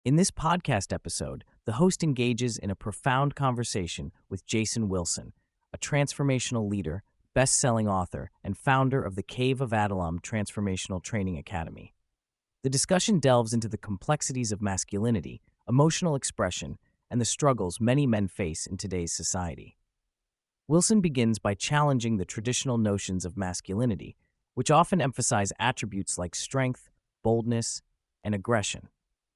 In this podcast episode, the host engages in a profound conversation with Jason Wilson, a transformational leader, best-selling author, and founder of the Cave of Adullam Transformational Training Academy. The discussion delves into the complexities of masculinity, emotional expression, and the struggles many men face in today's society. Wilson begins by challenging the traditional notions of masculinity, which often emphasize attributes like strength, boldness, and aggression.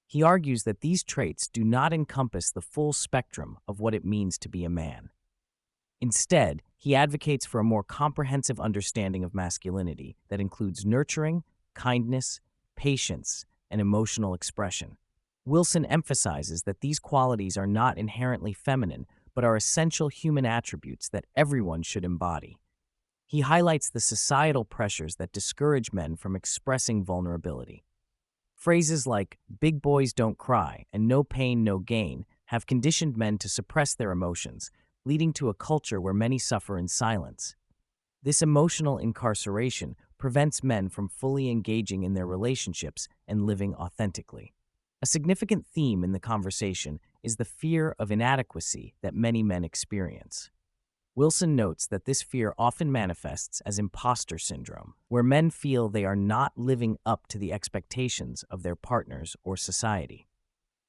He argues that these traits do not encompass the full spectrum of what it means to be a man. Instead, he advocates for a more comprehensive understanding of masculinity that includes nurturing, kindness, patience, and emotional expression. Wilson emphasizes that these qualities are not inherently feminine, but are essential human attributes that everyone should embody. He highlights the societal pressures that discourage men from expressing vulnerability. Phrases like "big boys don't cry" and "no pain, no gain" have conditioned men to suppress their emotions, leading to a culture where many suffer in silence. This emotional incarceration prevents men from fully engaging in their relationships and living authentically. A significant theme in the conversation is the fear of inadequacy that many men experience. Wilson notes that this fear often manifests as impostor syndrome, where men feel they are not living up to the expectations of their partners or society.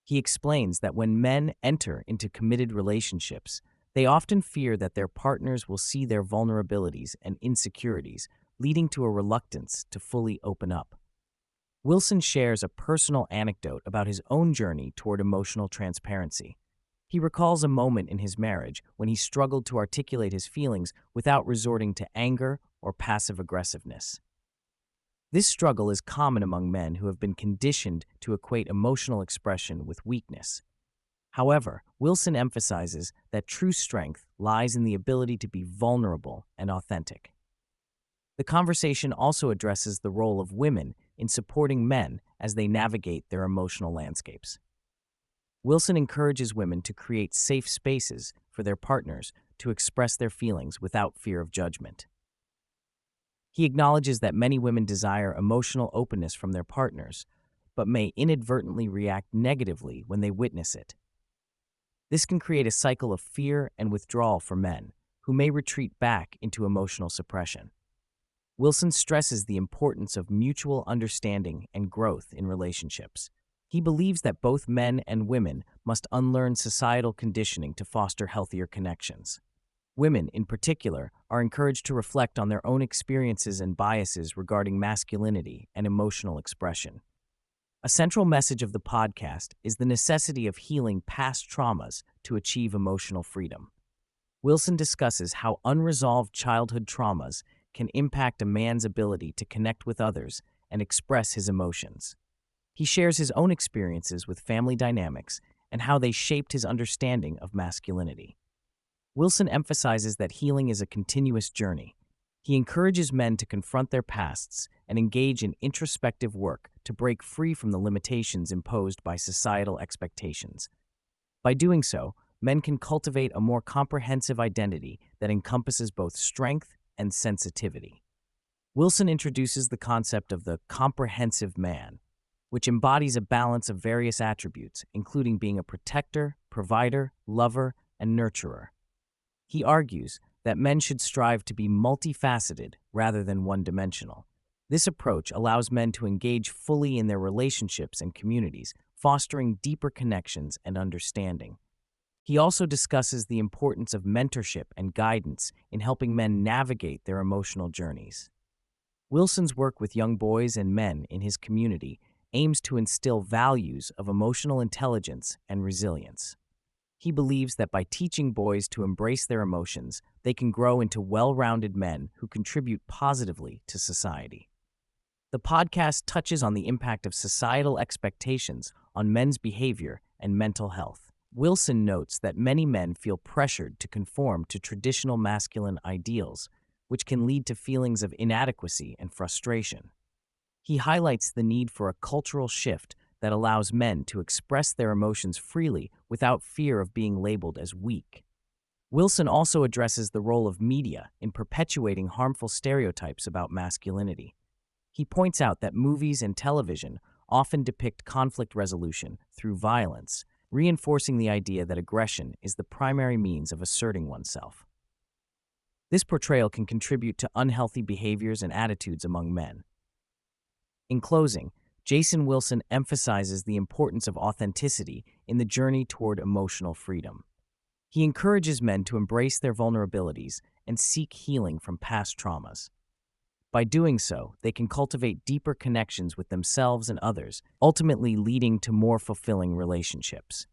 He explains that when men enter into committed relationships, they often fear that their partners will see their vulnerabilities and insecurities, leading to a reluctance to fully open up. Wilson shares a personal anecdote about his own journey toward emotional transparency. He recalls a moment in his marriage when he struggled to articulate his feelings without resorting to anger or passive aggressiveness. This struggle is common among men who have been conditioned to equate emotional expression with weakness. However, Wilson emphasizes that true strength lies in the ability to be vulnerable and authentic. The conversation also addresses the role of women in supporting men as they navigate their emotional landscapes. Wilson encourages women to create safe spaces for their partners to express their feelings without fear of judgment. He acknowledges that many women desire emotional openness from their partners, but may inadvertently react negatively when they witness it. This can create a cycle of fear and withdrawal for men, who may retreat back into emotional suppression. Wilson stresses the importance of mutual understanding and growth in relationships. He believes that both men and women must unlearn societal conditioning to foster healthier connections. Women, in particular, are encouraged to reflect on their own experiences and biases regarding masculinity and emotional expression. A central message of the podcast is the necessity of healing past traumas to achieve emotional freedom. Wilson discusses how unresolved childhood traumas can impact a man's ability to connect with others and express his emotions. He shares his own experiences with family dynamics and how they shaped his understanding of masculinity. Wilson emphasizes that healing is a continuous journey. He encourages men to confront their pasts and engage in introspective work to break free from the limitations imposed by societal expectations. By doing so, men can cultivate a more comprehensive identity that encompasses both strength and sensitivity. Wilson introduces the concept of the comprehensive man, which embodies a balance of various attributes, including being a protector, provider, lover, and nurturer. He argues that men should strive to be multifaceted rather than one-dimensional. This approach allows men to engage fully in their relationships and communities, fostering deeper connections and understanding. He also discusses the importance of mentorship and guidance in helping men navigate their emotional journeys. Wilson's work with young boys and men in his community aims to instill values of emotional intelligence and resilience. He believes that by teaching boys to embrace their emotions, they can grow into well-rounded men who contribute positively to society. The podcast touches on the impact of societal expectations on men's behavior and mental health. Wilson notes that many men feel pressured to conform to traditional masculine ideals, which can lead to feelings of inadequacy and frustration. He highlights the need for a cultural shift that allows men to express their emotions freely without fear of being labeled as weak. Wilson also addresses the role of media in perpetuating harmful stereotypes about masculinity. He points out that movies and television often depict conflict resolution through violence, reinforcing the idea that aggression is the primary means of asserting oneself. This portrayal can contribute to unhealthy behaviors and attitudes among men. In closing, Jason Wilson emphasizes the importance of authenticity in the journey toward emotional freedom. He encourages men to embrace their vulnerabilities and seek healing from past traumas. By doing so, they can cultivate deeper connections with themselves and others, ultimately leading to more fulfilling relationships.